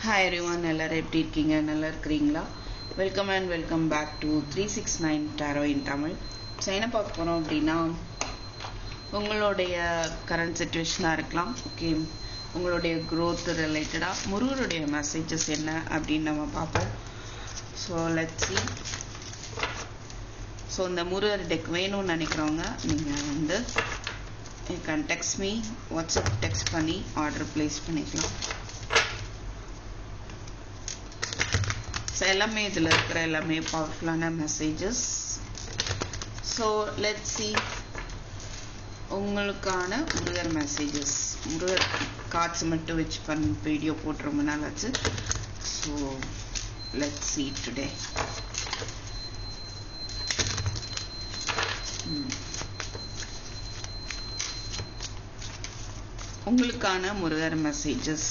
Hi everyone, எல்லாரும் எப்படி இருக்கீங்க? நல்லா இருக்கிறீங்களா? Welcome and welcome back to 369 Tarot in Tamil. So என்ன பார்க்க போகிறோம் அப்படின்னா, உங்களுடைய கரண்ட் சுச்சுவேஷனாக இருக்கலாம். ஓகே, உங்களுடைய க்ரோத் ரிலேட்டடாக முருகருடைய மெசேஜஸ் என்ன அப்படின்னு நம்ம பார்ப்போம். So let's see. ஸோ இந்த முருகர் டெக் வேணும்னு நினைக்கிறவங்க நீங்கள் you can text me, WhatsApp text பண்ணி ஆர்டர் ப்ளேஸ் பண்ணிக்கலாம். ஸோ எல்லாமே இதில் இருக்கிற எல்லாமே பவர்ஃபுல்லான மெசேஜஸ். ஸோ லெட்ஸ் see உங்களுக்கான முருகர் மெசேஜஸ். முருகர் கார்ட்ஸ் மட்டும் வச்சு வீடியோ போட்டு ரொம்ப நாள் ஆச்சு. So let's see today. உங்களுக்கான முருகர் மெசேஜஸ்.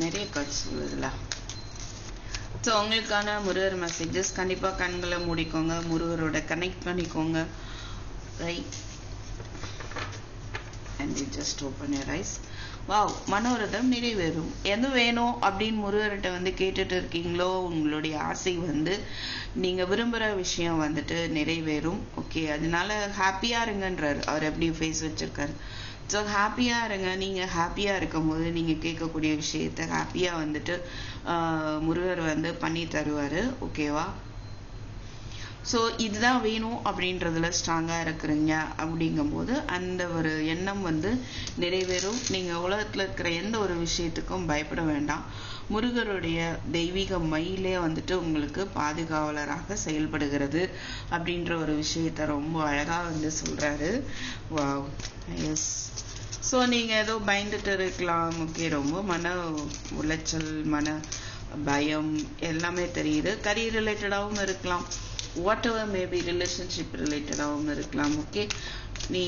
நிறைய கார்ட்ஸ் வருதுல. ஸோ உங்களுக்கான முருகர் மெசேஜஸ். கண்டிப்பாக கண்களை மூடிக்கோங்க, முருகரோட கனெக்ட் பண்ணிக்கோங்க. Right, and you just open your eyes. Wow, மனோரதம் நிறைவேறும். எது வேணும் அப்படின்னு முருகர்கிட்ட கேட்டுட்டு இருக்கீங்களோ, உங்களுடைய ஆசை நீங்கள் விரும்புகிற விஷயம் நிறைவேறும். ஓகே, அதனால ஹாப்பியாக இருங்கன்றார். அவர் எப்படி ஃபேஸ் வச்சிருக்காரு. ஸோ ஹாப்பியாக இருங்க. நீங்கள் ஹாப்பியாக இருக்கும்போது நீங்கள் கேட்கக்கூடிய விஷயத்த ஹாப்பியாக முருகர் பண்ணி தருவார். ஓகேவா? ஸோ இதுதான் வேணும் அப்படின்றதுல ஸ்ட்ராங்காக இருக்கிறீங்க அப்படிங்கும்போது அந்த ஒரு எண்ணம் நிறைவேறும். நீங்கள் உலகத்தில் இருக்கிற எந்த ஒரு விஷயத்துக்கும் பயப்பட வேண்டாம். முருகருடைய தெய்வீக மயிலே உங்களுக்கு பாதுகாவலராக செயல்படுகிறது அப்படின்ற ஒரு விஷயத்த ரொம்ப அழகாக சொல்கிறாரு. Wow, S. ஸோ நீங்கள் ஏதோ பயந்துட்டு இருக்கலாம். ஓகே, ரொம்ப மன உளைச்சல், மன பயம் எல்லாமே தெரியுது. கரியர் ரிலேட்டடாகவும் இருக்கலாம், வாட் எவர் மேபி ரிலேஷன்ஷிப் ரிலேட்டடாகவும் இருக்கலாம். ஓகே, நீ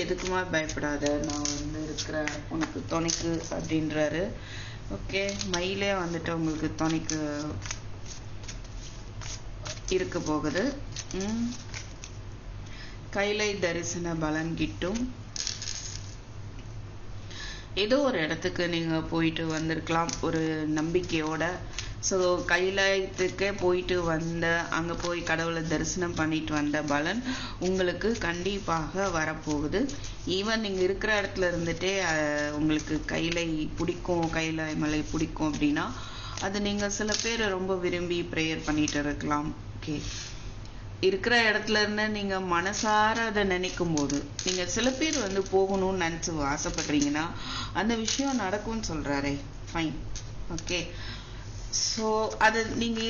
எதுக்குமா பயப்படாத, நான் இருக்கிறேன் உனக்கு துணைக்கு அப்படின்றாரு. ஓகே, மயிலே உங்களுக்கு துணைக்கு இருக்க போகுது. கைலை தரிசன பலன் கிட்டும். ஏதோ ஒரு இடத்துக்கு நீங்கள் போயிட்டு வந்திருக்கலாம் ஒரு நம்பிக்கையோட. ஸோ கைலாயத்துக்கே போயிட்டு அங்கே போய் கடவுளை தரிசனம் பண்ணிட்டு வந்த பலன் உங்களுக்கு கண்டிப்பாக வரப்போகுது. ஈவன் நீங்கள் இருக்கிற இடத்துல இருந்துட்டே உங்களுக்கு கைலை பிடிக்கும், கைலாய மலை பிடிக்கும் அப்படின்னா அது நீங்கள் சில பேர் ரொம்ப விரும்பி ப்ரேயர் பண்ணிட்டு இருக்கலாம். ஓகே, இருக்கிற இடத்துல இருந்து நீங்கள் மனசார அதை நினைக்கும் போது, நீங்கள் சில பேர் போகணும்னு நினச்சி ஆசைப்படுறீங்கன்னா அந்த விஷயம் நடக்கும்னு சொல்கிறாரே. Fine, okay. ஸோ அது நீங்கள்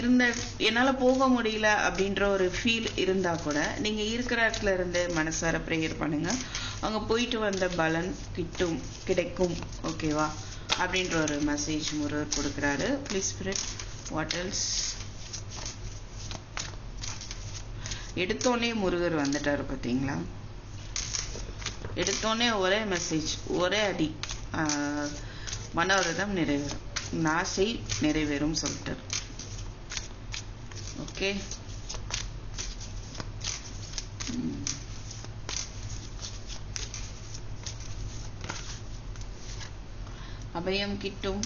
என்னால் போக முடியல அப்படின்ற ஒரு ஃபீல் இருந்தால் கூட நீங்கள் இருக்கிற இடத்துல இருந்து மனசார ப்ரேயர் பண்ணுங்கள். அங்கே போயிட்டு வந்த பலன் கிடைக்கும். ஓகேவா? அப்படின்ற ஒரு மெசேஜ் முருகர் கொடுக்குறாரு. Please spirit, what else? எடுத்தோடனே முருகர் வந்துட்டாரு பார்த்தீங்களா? எடுத்தோடனே ஒரே மெசேஜ், ஒரே அடி. மனோரதம் நிறைவேறும், ஆசை நிறைவேறும் சொல்லிட்டார். ஓகே, அபயம் கிட்டும்.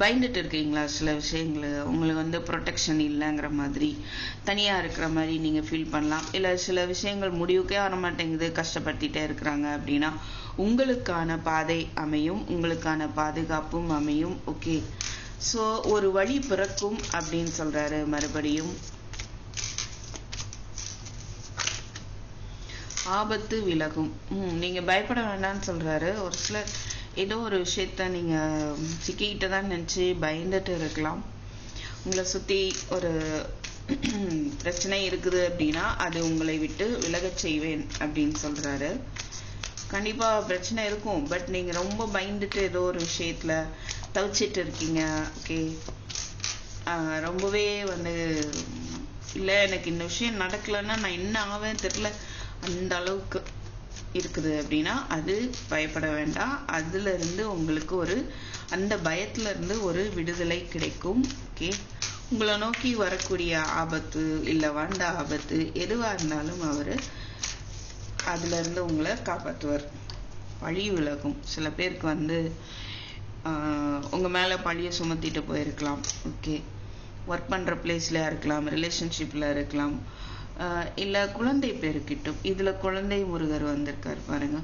பயந்துட்டு இருக்கீங்களா? சில விஷயங்கள் உங்களுக்கு ப்ரொடெக்ஷன் இல்லைங்கிற மாதிரி, தனியாக இருக்கிற மாதிரி நீங்கள் ஃபீல் பண்ணலாம். இல்லை சில விஷயங்கள் முடிவுக்கே வர மாட்டேங்குது, கஷ்டப்படுத்திட்டே இருக்கிறாங்க அப்படின்னா உங்களுக்கான பாதை அமையும், உங்களுக்கான பாதுகாப்பும் அமையும். ஓகே, ஸோ ஒரு வழி பிறக்கும் அப்படின்னு சொல்கிறாரு. மறுபடியும் ஆபத்து விலகும். நீங்கள் பயப்பட வேண்டாம்னு சொல்கிறாரு. ஒரு சிலர் ஏதோ ஒரு விஷயத்த நீங்கள் சிக்கிக்கிட்ட தான் நினச்சி பயந்துட்டு இருக்கலாம். உங்களை சுற்றி ஒரு பிரச்சனை இருக்குது அப்படின்னா அது உங்களை விட்டு விலகச் செய்வேன் அப்படின்னு சொல்கிறாரு. கண்டிப்பாக பிரச்சனை இருக்கும், பட் நீங்கள் ரொம்ப பயந்துட்டு ஏதோ ஒரு விஷயத்தில் தவிச்சிட்டு இருக்கீங்க. ஓகே, ரொம்பவே இல்லை எனக்கு இந்த விஷயம் நடக்கலைன்னா நான் என்ன ஆவேன்னு தெரியல அந்த அளவுக்கு இருக்குது அப்படின்னா அது பயப்பட வேண்டாம். அதிலிருந்து உங்களுக்கு அந்த பயத்திலிருந்து ஒரு விடுதலை கிடைக்கும். ஓகே, உங்களை நோக்கி வரக்கூடிய ஆபத்து இல்ல வந்த ஆபத்து எதுவா இருந்தாலும் அவரு அதுல இருந்து உங்களை காப்பாற்றுவார். பழி விலகும். சில பேருக்கு வந்து உங்க மேல பழிய சுமத்திட்டு போயிருக்கலாம். ஓகே, ஒர்க் பண்ற பிளேஸ்ல இருக்கலாம், ரிலேஷன்ஷிப்ல இருக்கலாம், இல்ல குழந்தை பேருக்கிட்டும். இதுல குழந்தை முருகர் வந்திருக்காரு பாருங்க.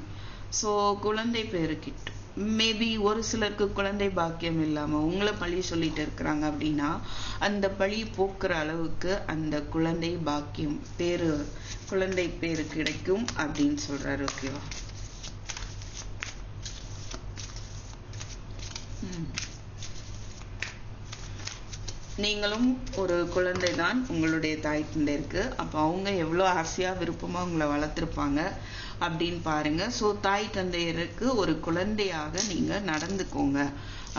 சோ குழந்தை பேருக்கிட்டும் மேபி ஒரு சிலருக்கு குழந்தை பாக்கியம் இல்லாம உங்களை பழி சொல்லிட்டு இருக்கிறாங்க அப்படின்னா அந்த பழி போக்குற அளவுக்கு அந்த குழந்தை பாக்கியம் பேரு குழந்தை பேரு கிடைக்கும் அப்படின்னு சொல்றாரு. ஓகேவா? நீங்களும் ஒரு குழந்தை தான் உங்களுடைய தாய் தந்தையருக்கு. அப்ப அவங்க எவ்வளவு ஆசையா விருப்பமா உங்களை வளர்த்திருப்பாங்க அப்படின்னு பாருங்க. சோ தாய் தந்தையருக்கு ஒரு குழந்தையாக நீங்க நடந்துக்கோங்க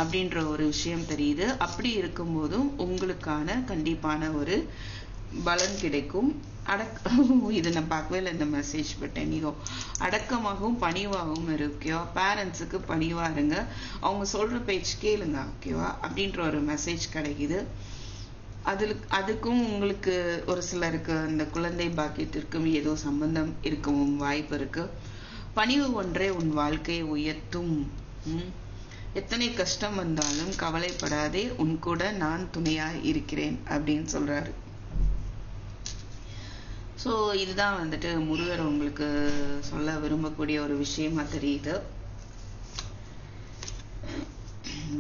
அப்படின்ற ஒரு விஷயம் தெரியுது. அப்படி இருக்கும்போதும் உங்களுக்கான கண்டிப்பான ஒரு பலன் கிடைக்கும். இது நான் பார்க்கவே இல்லை இந்த மெசேஜ், பட் எனிகோ அடக்கமாகவும் பணிவாகவும் இருக்கோ. பேரண்ட்ஸுக்கு பணிவா இருங்க, அவங்க சொல்ற பேச்சு கேளுங்க. ஓகேவா? அப்படின்ற ஒரு மெசேஜ் கிடைக்குது. அதுக்கும் உங்களுக்கு ஒரு சிலருக்கு அந்த குழந்தை பாக்கியத்திற்கும் ஏதோ சம்பந்தம் இருக்கவும் வாய்ப்பு இருக்கு. பணிவு ஒன்றே உன் வாழ்க்கையை உயர்த்தும். எத்தனை கஷ்டம் வந்தாலும் கவலைப்படாதே, உன் கூட நான் துணையா இருக்கிறேன் அப்படின்னு சொல்றாரு. சோ இதுதான் வந்துட்டு முருகர் உங்களுக்கு சொல்ல விரும்பக்கூடிய ஒரு விஷயமா தெரியுது.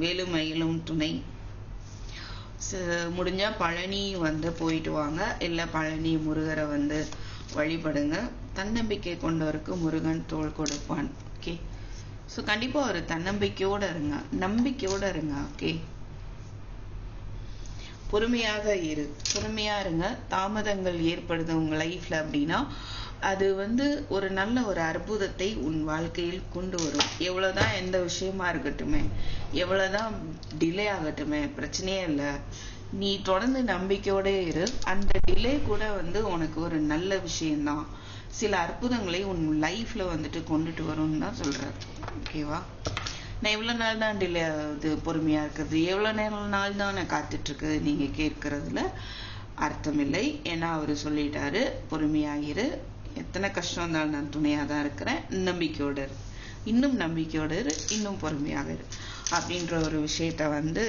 வேலுமயிலும் துணை. முடிஞ்சா பழனி வந்து போயிட்டு வாங்க, இல்ல பழனி முருகரை வந்து வழிபடுங்க. தன்னம்பிக்கை கொண்டவருக்கு முருகன் தோள் கொடுப்பான். ஓகே, சோ கண்டிப்பா ஒரு தன்னம்பிக்கையோட இருங்க, நம்பிக்கையோட இருங்க. ஓகே, பொறுமையாக பொறுமையா இருங்க. தாமதங்கள் ஏற்படுது உங்க லைஃப்ல அப்படின்னா அது வந்து ஒரு நல்ல ஒரு அற்புதத்தை உன் வாழ்க்கையில் கொண்டு வரும். எவ்வளவுதான் எந்த விஷயமா இருக்கட்டுமே, எவ்வளவுதான் டிலே ஆகட்டுமே, பிரச்சனையே இல்லை. நீ தொடர்ந்து நம்பிக்கையோட இரு. அந்த டிலே கூட வந்து உனக்கு ஒரு நல்ல விஷயம்தான். சில அற்புதங்களை உன் லைஃப்ல வந்துட்டு கொண்டுட்டு வரும்னு தான் சொல்றாரு. ஓகேவா? நான் எவ்வளவு நாள் தான் டிலே ஆகுது, பொறுமையா இருக்கிறது, எவ்வளவு நாள் தான் நான் காத்துட்டு இருக்கு நீங்க கேட்கறதுல அர்த்தம் இல்லை. ஏன்னா அவரு சொல்லிட்டாரு, பொறுமையாகிரு, எத்தனை கஷ்டம் இருந்தாலும் நான் துணையா தான் இருக்கிறேன், நம்பிக்கையோட இரு, இன்னும் நம்பிக்கையோட இரு, இன்னும் பொறுமையாக இரு அப்படின்ற ஒரு விஷயத்த வந்து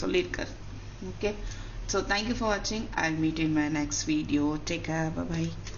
சொல்லியிருக்காரு. Okay, so thank you for watching. I'll meet you in my next video. Take care. Bye bye.